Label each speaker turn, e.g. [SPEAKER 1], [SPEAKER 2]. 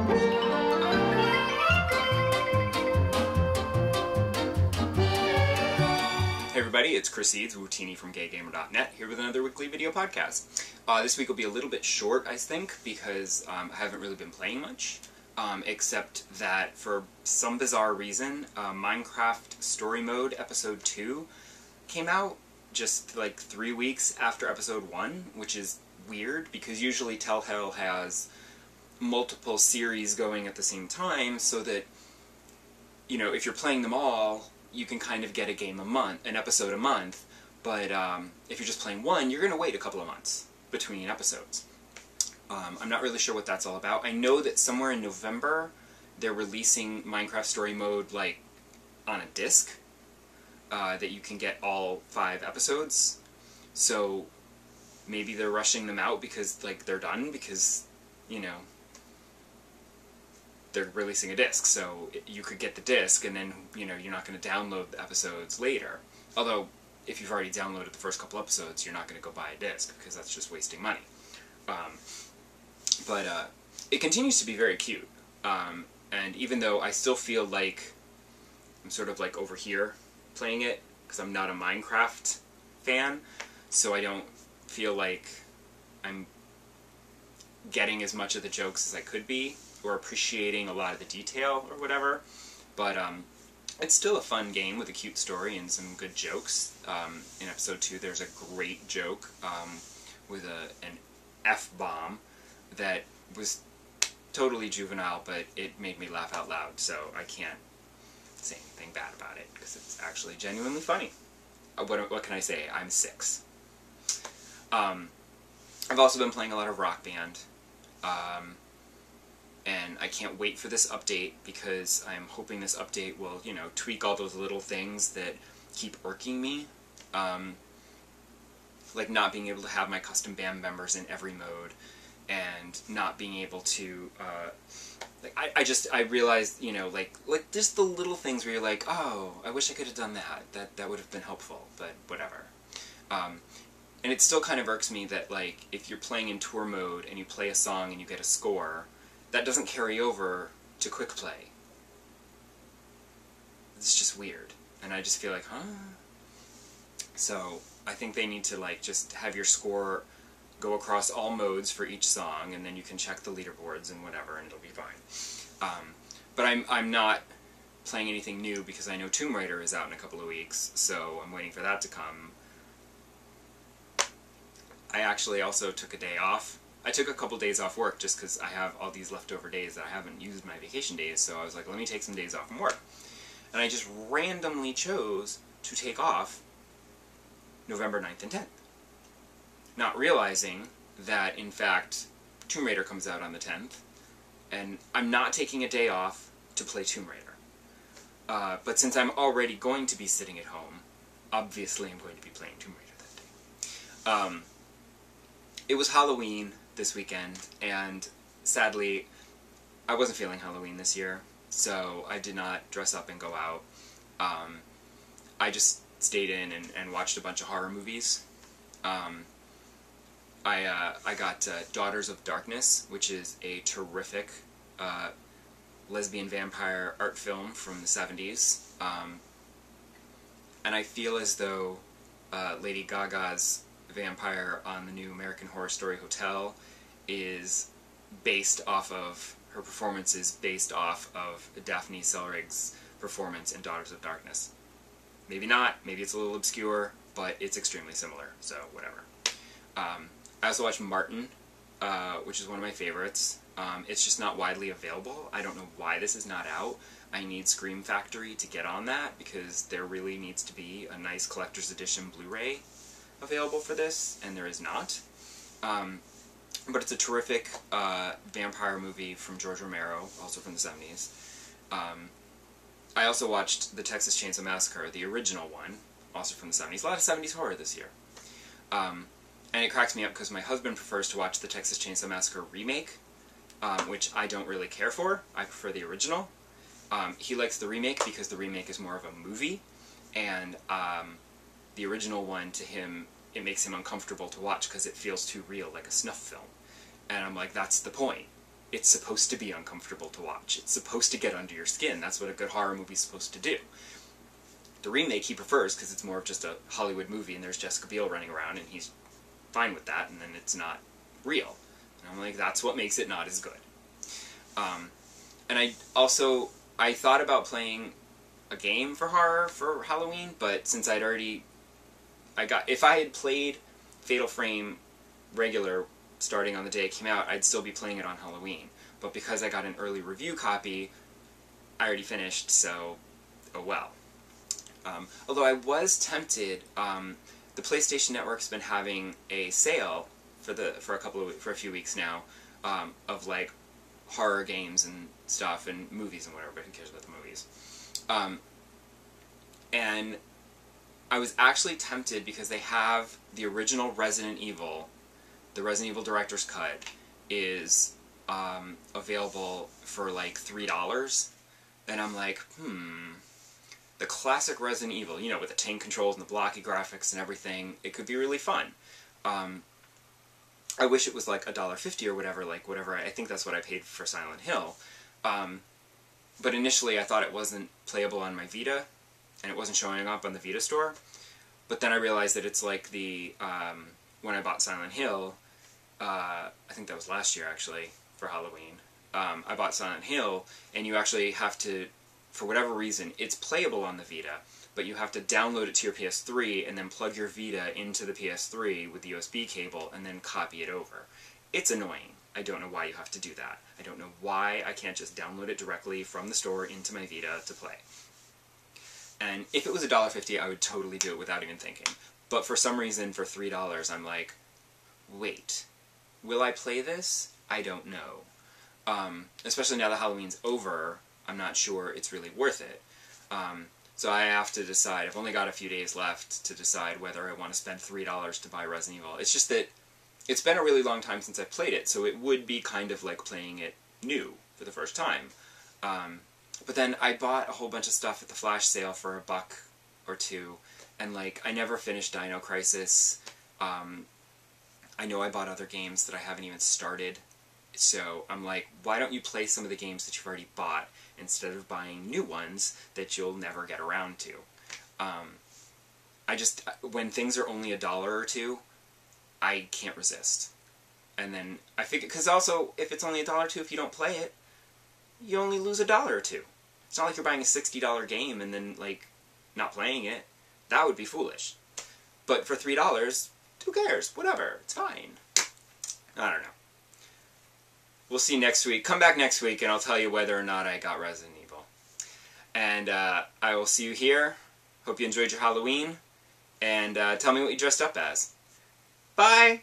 [SPEAKER 1] Hey everybody, it's Chris Eads, Wootini from GayGamer.net, here with another weekly video podcast. This week will be a little bit short, I think, because I haven't really been playing much, except that for some bizarre reason, Minecraft Story Mode Episode 2 came out just like 3 weeks after Episode 1, which is weird, because usually Telltale has multiple series going at the same time, so that, you know, if you're playing them all, you can kind of get a game a month, an episode a month, but if you're just playing one, you're going to wait a couple of months between episodes. I'm not really sure what that's all about. I know that somewhere in November, they're releasing Minecraft Story Mode, like, on a disc, that you can get all 5 episodes, so maybe they're rushing them out because, like, they're done, because, you know, they're releasing a disc, so you could get the disc and then, you know, you're not going to download the episodes later. Although, if you've already downloaded the first couple episodes, you're not going to go buy a disc, because that's just wasting money. But it continues to be very cute. And even though I still feel like I'm sort of like over here playing it, because I'm not a Minecraft fan, so I don't feel like I'm getting as much of the jokes as I could be, or appreciating a lot of the detail or whatever, but it's still a fun game with a cute story and some good jokes. In episode 2 there's a great joke with an F-bomb that was totally juvenile, but it made me laugh out loud, so I can't say anything bad about it, because it's actually genuinely funny. What can I say? I'm 6. I've also been playing a lot of Rock Band. And I can't wait for this update, because I'm hoping this update will, you know, tweak all those little things that keep irking me. Like not being able to have my custom band members in every mode, and not being able to, like, I realized, you know, like just the little things where you're like, oh, I wish I could have done that. That would have been helpful, but whatever. And it still kind of irks me that, like, if you're playing in tour mode and you play a song and you get a score, that doesn't carry over to quick play. It's just weird. And I just feel like, huh? So, I think they need to, like, just have your score go across all modes for each song, and then you can check the leaderboards and whatever, and it'll be fine. But I'm not playing anything new, because I know Tomb Raider is out in a couple of weeks, so I'm waiting for that to come. I actually also took a day off. I took a couple days off work just because I have all these leftover days that I haven't used my vacation days, so I was like, let me take some days off from work. And I just randomly chose to take off November 9th and 10th. Not realizing that, in fact, Tomb Raider comes out on the 10th, and I'm not taking a day off to play Tomb Raider. But since I'm already going to be sitting at home, obviously I'm going to be playing Tomb Raider that day. It was Halloween this weekend, and sadly, I wasn't feeling Halloween this year, so I did not dress up and go out. I just stayed in and watched a bunch of horror movies. I got Daughters of Darkness, which is a terrific lesbian vampire art film from the 70s. And I feel as though Lady Gaga's vampire on the new American Horror Story Hotel is based off of, her performance is based off of Daphne Selrig's performance in Daughters of Darkness. Maybe not, maybe it's a little obscure, but it's extremely similar, so whatever. I also watched Martin, which is one of my favorites. It's just not widely available. I don't know why this is not out. I need Scream Factory to get on that, because there really needs to be a nice collector's edition Blu-ray available for this, and there is not. But it's a terrific vampire movie from George Romero, also from the 70s. I also watched the Texas Chainsaw Massacre, the original one, also from the 70s. A lot of 70s horror this year. And it cracks me up because my husband prefers to watch the Texas Chainsaw Massacre remake, which I don't really care for. I prefer the original. He likes the remake because the remake is more of a movie, and the original one, to him, it makes him uncomfortable to watch because it feels too real, like a snuff film. And I'm like, that's the point. it's supposed to be uncomfortable to watch. It's supposed to get under your skin. That's what a good horror movie's supposed to do. The remake he prefers because it's more of just a Hollywood movie and there's Jessica Biel running around and he's fine with that, and then it's not real. And I'm like, that's what makes it not as good. And I thought about playing a game for horror for Halloween, but since if I had played Fatal Frame regular starting on the day it came out, I'd still be playing it on Halloween. But because I got an early review copy, I already finished, so oh well. Although I was tempted, the PlayStation Network's been having a sale for a few weeks now, of like horror games and stuff and movies and whatever, but who cares about the movies? And I was actually tempted because they have the original Resident Evil, the Resident Evil Director's Cut is available for like $3, and I'm like, the classic Resident Evil, you know, with the tank controls and the blocky graphics and everything, it could be really fun. I wish it was like $1.50 or whatever, I think that's what I paid for Silent Hill. But initially I thought it wasn't playable on my Vita, and it wasn't showing up on the Vita store. But then I realized that it's like when I bought Silent Hill, I think that was last year actually, for Halloween, I bought Silent Hill, and you actually have to, for whatever reason, it's playable on the Vita, but you have to download it to your PS3 and then plug your Vita into the PS3 with the USB cable and then copy it over. It's annoying. I don't know why you have to do that. I don't know why I can't just download it directly from the store into my Vita to play. And if it was $1.50, I would totally do it without even thinking. But for some reason, for $3, I'm like, wait, will I play this? I don't know. Especially now that Halloween's over, I'm not sure it's really worth it. So I have to decide. I've only got a few days left to decide whether I want to spend $3 to buy Resident Evil. It's just that it's been a really long time since I've played it, so it would be kind of like playing it new for the first time. But then I bought a whole bunch of stuff at the flash sale for $1 or $2, and like I never finished Dino Crisis. I know I bought other games that I haven't even started, so I'm like, why don't you play some of the games that you've already bought instead of buying new ones that you'll never get around to? When things are only $1 or $2, I can't resist. And then I figure, because also, if it's only $1 or $2, if you don't play it, you only lose $1 or $2. It's not like you're buying a $60 game and then, like, not playing it. That would be foolish. But for $3, who cares? Whatever. It's fine. I don't know. We'll see next week. Come back next week and I'll tell you whether or not I got Resident Evil. And I will see you here. Hope you enjoyed your Halloween. And tell me what you dressed up as. Bye!